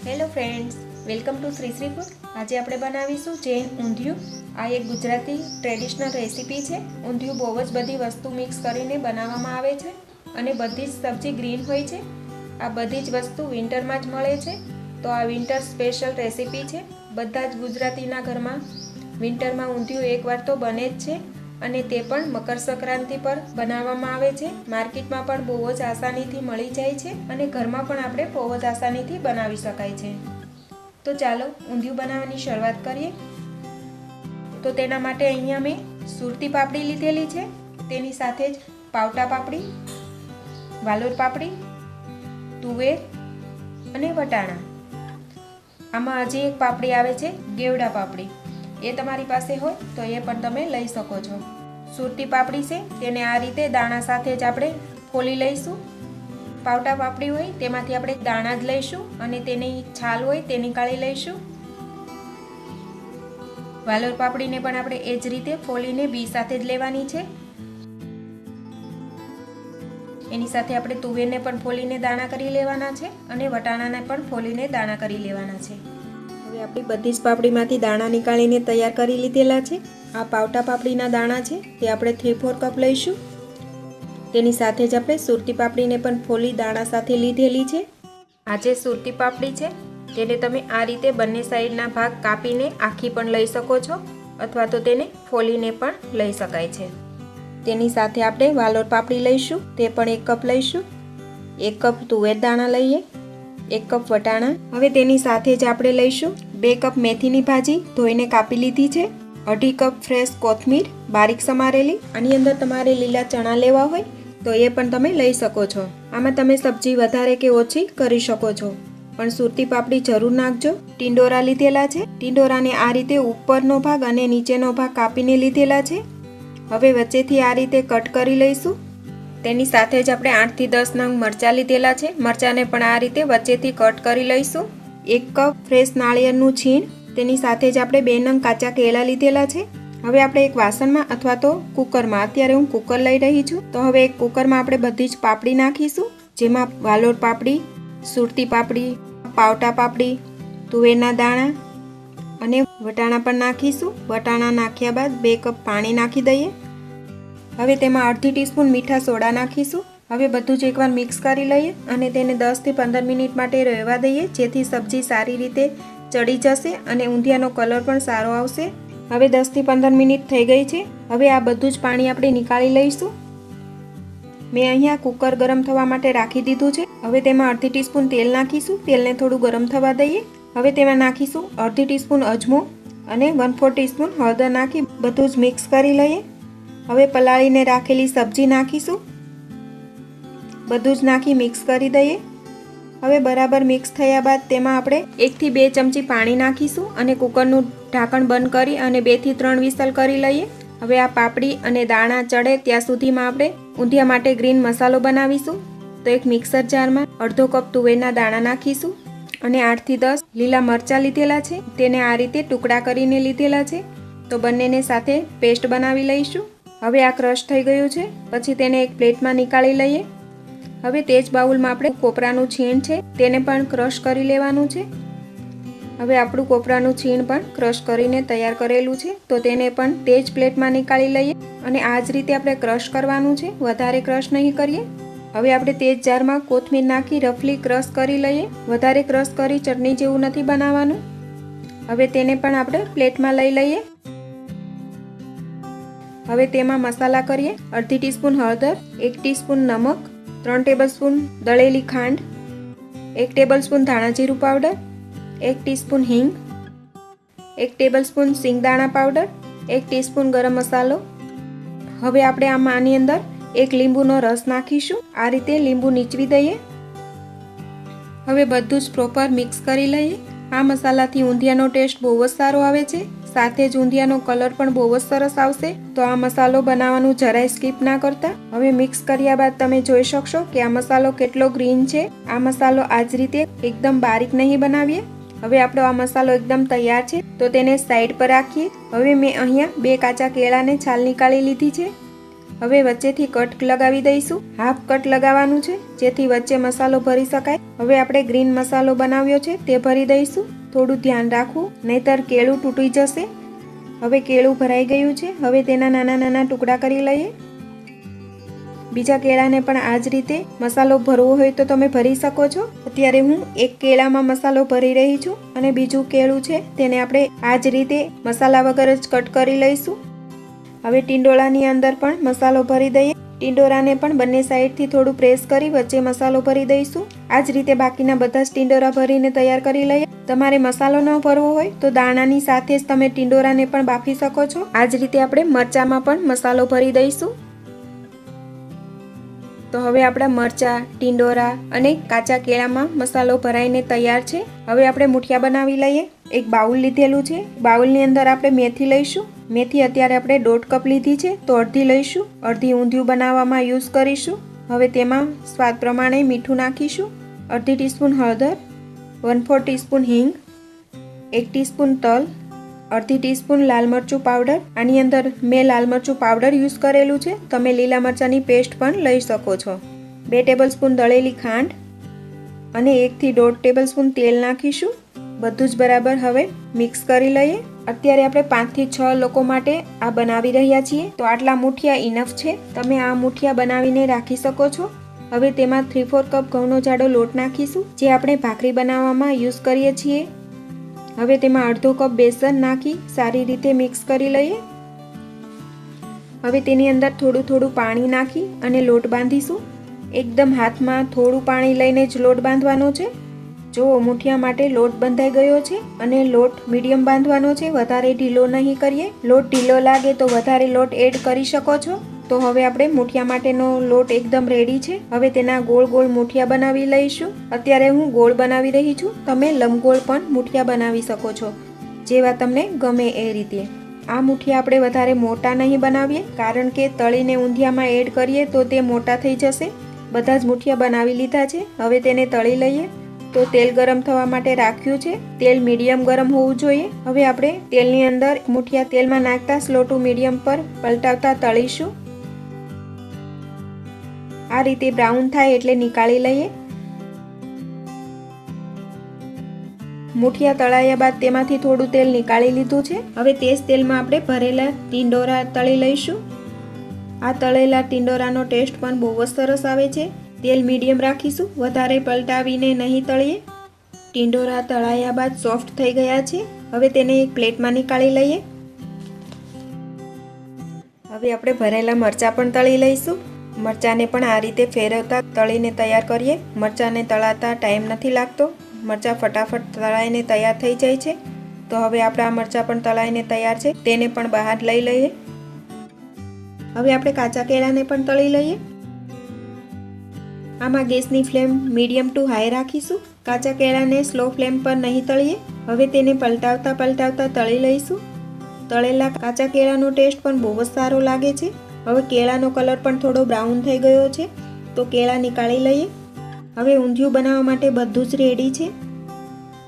Hello friends, welcome to Shri Shri food. આજે આપણે બનાવીશું જૈન ઊંધિયું. આ એક ગુજરાતી ટ્રેડિશનલ રેસીપી છે. ઊંધિયું બહુ જ બધી વસ્તુ મિક્સ કરીને બનાવવામાં આવે છે અને બધી જ સબ્જી ગ્રીન હોય છે. આ બધી જ વસ્તુ વિન્ટરમાં જ મળે છે, તો આ વિન્ટર સ્પેશિયલ રેસીપી છે. બધા જ ગુજરાતીના ઘરમાં વિન્ટરમાં ઊંધિયું એકવાર તો બને જ છે અને તે પણ મકર સંક્રાંતિ પર બનાવવામાં આવે છે. માર્કેટમાં પણ બહુ જ આસાનીથી મળી જાય છે અને ઘરમાં પણ આપણે બહુ જ આસાનીથી બનાવી શકાય છે. તો ચાલો ઊંધિયું બનાવવાની શરૂઆત કરીએ. તો તેના માટે અહીંયા મેં સુરતી પાપડી લીધેલી છે, તેની સાથે જ પાવટા પાપડી, વાલોર પાપડી, તુવેર અને વટાણા. આમાં હજી એક પાપડી આવે છે ગેવડા પાપડી, એ તમારી પાસે હોય તો એ પણ તમે લઈ શકો છો. સુરતી પાપડી છે તેને આ રીતે દાણા સાથે જ આપણે ફોલી લઈશું. પાવટા પાપડી હોય તેમાંથી આપણે દાણા જ લઈશું અને તેની છાલ હોય તે નીકાળી લઈશું. વાલોર પાપડીને પણ આપણે એ જ રીતે ફોલીને બી સાથે જ લેવાની છે. એની સાથે આપણે તુવેરને પણ ફોલીને દાણા કરી લેવાના છે અને વટાણાને પણ ફોલીને દાણા કરી લેવાના છે. હવે આપણી બધી જ પાપડીમાંથી દાણા નીકાળીને તૈયાર કરી લીધેલા છે. આ પાવટા પાપડીના દાણા છે તે આપણે 3-4 કપ લઈશું. તેની સાથે જ આપણે સુરતી પાપડીને પણ ફોલી દાણા સાથે લીધેલી છે. આ જે સુરતી પાપડી છે તેને તમે આ રીતે બંને સાઈડના ભાગ કાપીને આખી પણ લઈ શકો છો અથવા તો તેને ફોલીને પણ લઈ શકાય છે. તેની સાથે આપણે વાલોર પાપડી લઈશું, તે પણ 1 કપ લઈશું. 1 કપ તુવેર દાણા લઈએ, 1 કપ વટાણા. હવે તેની સાથે જ આપણે લઈશું 2 કપ મેથીની ભાજી ધોઈને કાપી લીધી છે, 2.5 કપ ફ્રેશ કોથમીર બારીક સમારેલી. આની અંદર તમારે લીલા ચણા લેવા હોય તો એ પણ તમે લઈ શકો છો. આમાં તમે સબ્જી વધારે કે ઓછી કરી શકો છો, પણ સુરતી પાપડી જરૂર નાખજો. ટિંડોરા લીધેલા છે, ટિંડોરાને આ રીતે ઉપરનો ભાગ અને નીચેનો ભાગ કાપીને લીધેલા છે. હવે વચ્ચેથી આ રીતે કટ કરી લઈશું. તેની સાથે જ આપણે 8 થી 10 નંગ મરચાં લીધેલા છે, મરચાંને પણ આ રીતે વચ્ચેથી કટ કરી લઈશું. 1 કપ ફ્રેશ નાળિયેરનું છીણ, તેની સાથે જ આપણે 2 નંગ કાચા કેળા લીધેલા છે. હવે આપણે એક વાસણમાં અથવા તો કુકરમાં, અત્યારે હું કુકર લઈ રહી છું, તો હવે એક કુકરમાં આપણે બધી જ પાપડી નાખીશું, જેમાં વાલોર પાપડી, સુરતી પાપડી, પાવટા પાપડી, તુવેરના દાણા અને વટાણા પણ નાખીશું. વટાણા નાખ્યા બાદ 2 કપ પાણી નાખી દઈએ. હવે તેમાં અડધી ટીસ્પૂન મીઠા સોડા નાખીશું. હવે બધું જ એકવાર મિક્સ કરી લઈએ અને તેને 10 થી 15 મિનિટ માટે રહેવા દઈએ, જેથી સબ્જી સારી રીતે ચડી જશે અને ઊંધિયાનો કલર પણ સારો આવશે. હવે 10 થી 15 મિનિટ થઈ ગઈ છે. હવે આ બધું જ પાણી આપણે નીકાળી લઈશું. મેં અહીંયા કુકર ગરમ થવા માટે રાખી દીધું છે. હવે તેમાં અડધી ટીસ્પૂન તેલ નાખીશું. તેલને થોડું ગરમ થવા દઈએ. હવે તેમાં નાખીશું અડધી ટીસ્પૂન અજમો અને 1/4 ટીસ્પૂન હળદર નાખી બધું જ મિક્સ કરી લઈએ. હવે પલાળીને રાખેલી સબ્જી નાખીશું. બધું જ નાખી મિક્સ કરી દઈએ. હવે બરાબર મિક્સ થયા બાદ તેમાં આપણે 1 થી 2 ચમચી પાણી નાખીશું અને કુકરનું ઢાંકણ બંધ કરી અને 2 થી 3 વિસલ કરી લઈએ. હવે આ પાપડી અને દાણા ચડે ત્યાં સુધીમાં આપણે ઊંધિયા માટે ગ્રીન મસાલો બનાવીશું. તો એક મિક્સર જારમાં અડધો કપ તુવેરના દાણા નાખીશું અને 8 થી 10 લીલા મરચાં લીધેલા છે, તેને આ રીતે ટુકડા કરીને લીધેલા છે. તો બંનેને સાથે પેસ્ટ બનાવી લઈશું. હવે આ ક્રશ થઈ ગયું છે, પછી તેને એક પ્લેટમાં નીકાળી લઈએ. હવે તે જ બાઉલમાં આપણે કોપરાનું છીણ છે તેને પણ ક્રશ કરી લેવાનું છે. હવે આપણું કોપરાનું છીણ પણ ક્રશ કરીને તૈયાર કરેલું છે, તો તેને પણ તે જ પ્લેટમાં નીકાળી લઈએ અને આ જ રીતે આપણે ક્રશ કરવાનું છે, વધારે ક્રશ નહીં કરીએ. હવે આપણે તે જ જારમાં કોથમીર નાખી રફલી ક્રશ કરી લઈએ. વધારે ક્રશ કરી ચટણી જેવું નથી બનાવવાનું. હવે તેને પણ આપણે પ્લેટમાં લઈ લઈએ. હવે તેમાં મસાલા કરીએ. અડધી ટીસ્પૂન હળદર, 1 ટીસ્પૂન નમક, 3 ટેબલસ્પૂન દળેલી ખાંડ, 1 ટેબલસ્પૂન ધાણા જીરું પાવડર, 1 ટીસ્પૂન હિંગ, 1 ટેબલસ્પૂન સિંગદાણા પાવડર, 1 ટીસ્પૂન ગરમ મસાલો. હવે આપણે આની અંદર 1 લીંબુનો રસ નાખીશું. આ રીતે લીંબુ નીચવી દઈએ. હવે બધું જ પ્રોપર મિક્સ કરી લઈએ. આ મસાલાથી ઊંધિયાનો ટેસ્ટ બહુ જ સારો આવે છે, સાથે જ ઊંધિયાનો કલર પણ બહુ જ સરસ આવશે. તો આ મસાલો બનાવવાનું જરાય સ્કીપ ના કરતા. હવે મિક્સ કર્યા બાદ તમે જોઈ શકશો કે આ મસાલો કેટલો ગ્રીન છે. આ મસાલો આ જ રીતે એકદમ બારીક નહીં બનાવીએ. હવે આપણો આ મસાલો એકદમ તૈયાર છે, તો તેને સાઈડ પર રાખીએ. હવે મેં અહીંયા 2 કાચા કેળાને છાલ નીકાળી લીધી છે. હવે વચ્ચેથી કટ લગાવી દઈશું. હાફ કટ લગાવવાનું છે જેથી વચ્ચે મસાલો ભરી શકાય. હવે આપણે ગ્રીન મસાલો બનાવ્યો છે તે ભરી દઈશું. થોડું ધ્યાન રાખવું નહીતર કેળું તૂટી જશે. હવે કેળું ભરાઈ ગયું છે. હવે તેના નાના નાના ટુકડા કરી લઈએ. બીજા કેળાને પણ આ જ રીતે મસાલો ભરવો હોય તો તમે ભરી શકો છો. અત્યારે હું એક કેળામાં મસાલો ભરી રહી છું અને બીજું કેળું છે તેને આપણે આ જ રીતે મસાલા વગર જ કટ કરી લઈશું. હવે ટીંડોળાની અંદર પણ મસાલો ભરી દઈએ. ટીંડોરાને પણ બંને સાઈડથી થોડું પ્રેસ કરી વચ્ચે મસાલો ભરી દઈશું. આ જ રીતે બાકીના બધા જ ટીંડોરા ભરીને તૈયાર કરી લઈએ. તમારે મસાલો ન ભરવો હોય તો દાણાની સાથે જ તમે ટીંડોરાને પણ બાફી શકો છો. આ જ રીતે આપણે મરચામાં પણ મસાલો ભરી દઈશું. તો હવે આપણા મરચાં, ટીંડોરા અને કાચા કેળામાં મસાલો ભરાઈને તૈયાર છે. હવે આપણે મુઠિયા બનાવી લઈએ. એક બાઉલ લીધેલું છે. બાઉલની અંદર આપણે મેથી લઈશું. મેથી અત્યારે આપણે 1.5 કપ લીધી છે તો અડધી લઈશું. અડધી ઊંધિયું બનાવવામાં યુઝ કરીશું. હવે તેમાં સ્વાદ પ્રમાણે મીઠું નાખીશું. અડધી ટીસ્પૂન હળદર, 1/4 ટીસ્પૂન હિંગ, 1 ટીસ્પૂન તલ, અડધી ટીસ્પૂન લાલ મરચું પાવડર. આની અંદર મેં લાલ મરચું પાવડર યુઝ કરેલું છે. તમે લીલા મરચાંની પેસ્ટ પણ લઈ શકો છો. 2 ટેબલસ્પૂન દળેલી ખાંડ અને 1 થી 1.5 ટેબલસ્પૂન તેલ નાખીશું. બધું જ બરાબર હવે મિક્સ કરી લઈએ. અત્યારે આપણે 5 થી 6 લોકો માટે આ બનાવી રહ્યા છીએ તો આટલા મુઠિયા ઇનફ છે. તમે આ મુઠિયા બનાવીને રાખી શકો છો. હવે તેમાં 3/4 કપ ઘઉંનો જાડો લોટ નાખીશું જે આપણે ભાખરી બનાવવામાં યુઝ કરીએ છીએ. હવે તેમાં અડધો કપ બેસન નાખી સારી રીતે મિક્સ કરી લઈએ. હવે તેની અંદર થોડું થોડું પાણી નાખી અને લોટ બાંધીશું. એકદમ હાથમાં થોડું પાણી લઈને જ લોટ બાંધવાનો છે. જો મુઠિયા માટે લોટ બંધાઈ ગયો છે અને લોટ મીડિયમ બાંધવાનો છે, વધારે ઢીલો નહીં કરીએ. લોટ ઢીલો લાગે તો વધારે લોટ એડ કરી શકો છો. તો હવે આપણે મુઠિયા માટેનો લોટ એકદમ રેડી છે. હવે તેના ગોળ ગોળ મુઠિયા બનાવી લઈશું. અત્યારે હું ગોળ બનાવી રહી છું. તમે લંબગોળ પણ મુઠિયા બનાવી શકો છો જેવા તમને ગમે એ રીતે. આ મુઠિયા આપણે વધારે મોટા નહીં બનાવીએ કારણ કે તળીને ઊંધિયામાં એડ કરીએ તો તે મોટા થઈ જશે. બધા જ મુઠિયા બનાવી લીધા છે. હવે તેને તળી લઈએ. તો તેલ ગરમ થવા માટે રાખ્યું છે. તેલ મીડિયમ ગરમ હોવું જોઈએ. હવે આપણે તેલની અંદર મુઠિયા તેલમાં નાખતા સ્લો ટુ મીડિયમ પર પલટાવતા તળીશું. આ રીતે બ્રાઉન થાય એટલે નીકાળી લઈએ. મુઠિયા તળાયા બાદ તેમાંથી થોડું તેલ નીકાળી લીધું છે. હવે તે જ તેલમાં આપણે ભરેલા ટીંડોરા તળી લઈશું. આ તળેલા ટીંડોરાનો ટેસ્ટ પણ બહુ જ સરસ આવે છે. તેલ મીડિયમ રાખીશું, વધારે પલટાવીને નહીં તળીએ. ટીંડોરા તળાયા બાદ સોફ્ટ થઈ ગયા છે. હવે તેને એક પ્લેટમાં નીકાળી લઈએ. હવે આપણે ભરેલા મરચાં પણ તળી લઈશું. મરચાંને પણ આ રીતે ફેરવતા તળીને તૈયાર કરીએ. મરચાંને તળાતા ટાઈમ નથી લાગતો. મરચાં ફટાફટ તળાઈને તૈયાર થઈ જાય છે. તો હવે આપણા મરચાં પણ તળાઈને તૈયાર છે. તેને પણ બહાર લઈ લઈએ. હવે આપણે કાચા કેળાને પણ તળી લઈએ. આમાં ગેસની ફ્લેમ મીડિયમ ટુ હાઈ રાખીશું. કાચા કેળાને સ્લો ફ્લેમ પર નહીં તળીએ. હવે તેને પલટાવતા પલટાવતા તળી લઈશું. તળેલા કાચા કેળાનો ટેસ્ટ પણ બહુ જ સારો લાગે છે. હવે કેળાનો કલર પણ થોડો બ્રાઉન થઈ ગયો છે તો કેળા નીકાળી લઈએ. હવે ઊંધિયું બનાવવા માટે બધું જ રેડી છે.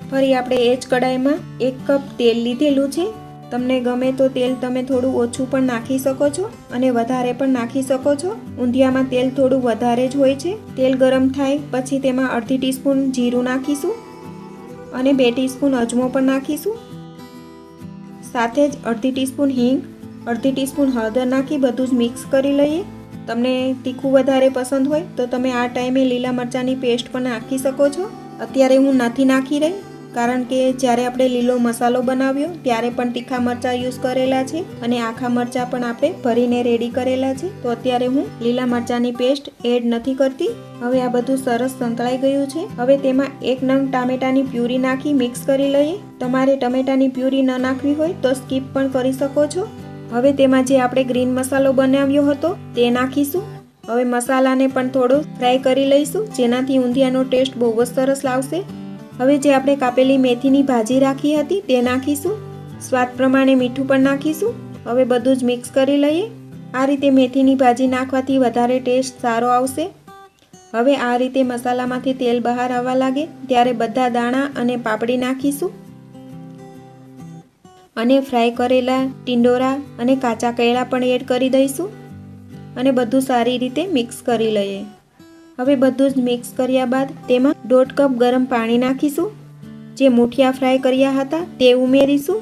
ફરી આપણે એ જ કડાઈમાં 1 કપ તેલ લીધેલું છે. તમને ગમે તો તેલ તમે થોડું ઓછું પણ નાખી શકો છો અને વધારે પણ નાખી શકો છો. ઊંધિયામાં તેલ થોડું વધારે જ હોય છે. તેલ ગરમ થાય પછી તેમાં અડધી ટીસ્પૂન જીરું નાખીશું અને 2 ટીસ્પૂન અજમો પણ નાખીશું. સાથે જ અડધી ટીસ્પૂન હિંગ, અડધી ટીસ્પૂન હળદર નાખી બધું જ મિક્સ કરી લઈએ. તમને તીખું વધારે પસંદ હોય તો તમે આ ટાઈમે લીલા મરચાંની પેસ્ટ પણ નાખી શકો છો. અત્યારે હું નથી નાખી રહી કારણ કે જ્યારે આપણે લીલો મસાલો બનાવ્યો ત્યારે પણ તીખા મરચાં યુઝ કરેલા છે અને આખા મરચાં પણ આપણે ભરીને રેડી કરેલા છે. તો અત્યારે હું લીલા મરચાંની પેસ્ટ એડ નથી કરતી. હવે આ બધું સરસ સંતળાઈ ગયું છે. હવે તેમાં 1 નંગ ટામેટાની પ્યુરી નાખી મિક્સ કરી લઈએ. તમારે ટમેટાની પ્યુરી ન નાખવી હોય તો સ્કીપ પણ કરી શકો છો. હવે તેમાં જે આપણે ગ્રીન મસાલો બનાવ્યો હતો તે નાખીશું. હવે મસાલાને પણ થોડો ફ્રાય કરી લઈશું જેનાથી ઊંધિયાનો ટેસ્ટ બહુ જ સરસ લાવશે. હવે જે આપણે કાપેલી મેથીની ભાજી રાખી હતી તે નાખીશું. સ્વાદ પ્રમાણે મીઠું પણ નાખીશું. હવે બધું જ મિક્સ કરી લઈએ. આ રીતે મેથીની ભાજી નાખવાથી વધારે ટેસ્ટ સારો આવશે. હવે આ રીતે મસાલામાંથી તેલ બહાર આવવા લાગે ત્યારે બધા દાણા અને પાપડી નાખીશું અને ફ્રાય કરેલા ટીંડોરા અને કાચા કેળા પણ એડ કરી દઈશું. અને બધું સારી રીતે મિક્સ કરી લઈએ. હવે બધું જ મિક્સ કર્યા બાદ તેમાં 1.5 કપ ગરમ પાણી નાખીશું. જે મૂઠિયા ફ્રાય કર્યા હતા તે ઉમેરીશું.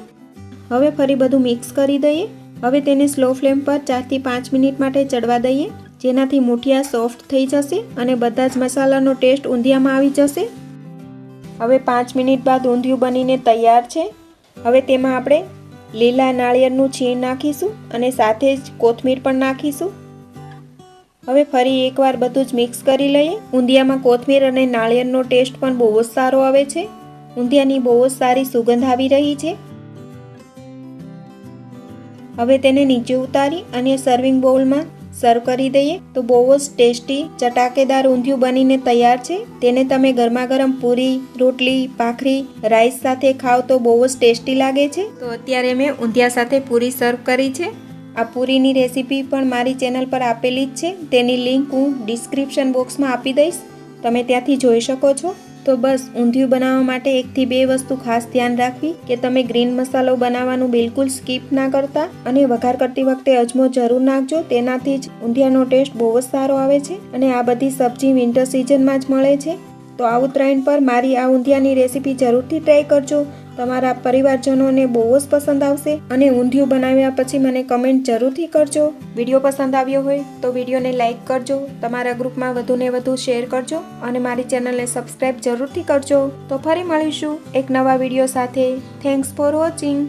હવે ફરી બધું મિક્સ કરી દઈએ. હવે તેને સ્લો ફ્લેમ પર 4 થી 5 મિનિટ માટે ચડવા દઈએ, જેનાથી મૂઠિયા સોફ્ટ થઈ જશે અને બધા જ મસાલાનો ટેસ્ટ ઊંધિયામાં આવી જશે. હવે 5 મિનિટ બાદ ઊંધિયું બનીને તૈયાર છે. હવે તેમાં આપણે લીલા નાળિયેરનું છીણ નાખીશું અને સાથે જ કોથમીર પણ નાખીશું. હવે ફરી એકવાર બધું જ મિક્સ કરી લઈએ. ઊંધિયામાં કોથમીર અને નાળિયેરનો ટેસ્ટ પણ બહુ જ સારો આવે છે. ઊંધિયાની બહુ જ સારી સુગંધ આવી રહી છે. હવે તેને નીચે ઉતારી અને સર્વિંગ બાઉલમાં સર્વ કરી દઈએ તો બહુ જ ટેસ્ટી ચટાકેદાર ઊંધિયું બનીને તૈયાર છે. તેને તમે ગરમા ગરમ પૂરી, રોટલી, ભાખરી, રાઈસ સાથે ખાઓ તો બહુ જ ટેસ્ટી લાગે છે. તો અત્યારે મેં ઊંધિયા સાથે પૂરી સર્વ કરી છે. આ પૂરીની રેસીપી પણ મારી ચેનલ પર આપેલી જ છે. તેની લિંક હું ડિસ્ક્રિપ્શન બોક્સમાં આપી દઈશ, તમે ત્યાંથી જોઈ શકો છો. તો બસ ઊંધિયું બનાવવા માટે 1 થી 2 વસ્તુ ખાસ ધ્યાન રાખવી કે તમે ગ્રીન મસાલો બનાવવાનું બિલકુલ સ્કીપ ના કરતા અને વઘાર કરતી વખતે અજમો જરૂર નાખજો. તેનાથી જ ઊંધિયાનો ટેસ્ટ બહુ જ સારો આવે છે. અને આ બધી સબ્જી વિન્ટર સિઝનમાં જ મળે છે. તો આ ઉત્તરાયણ પર મારી આ ઊંધિયાની રેસીપી જરૂરથી ટ્રાય કરજો. તમારા પરિવારજનોને બહુ જ પસંદ આવશે અને ઊંધિયું બનાવ્યા પછી મને કમેન્ટ જરૂરથી કરજો. વિડીયો પસંદ આવ્યો હોય તો વિડીયોને લાઇક કરજો, તમારા ગ્રુપમાં વધુને વધુ શેર કરજો અને મારી ચેનલને સબસ્ક્રાઈબ જરૂરથી કરજો. તો ફરી મળીશું એક નવા વિડીયો સાથે. Thanks for watching.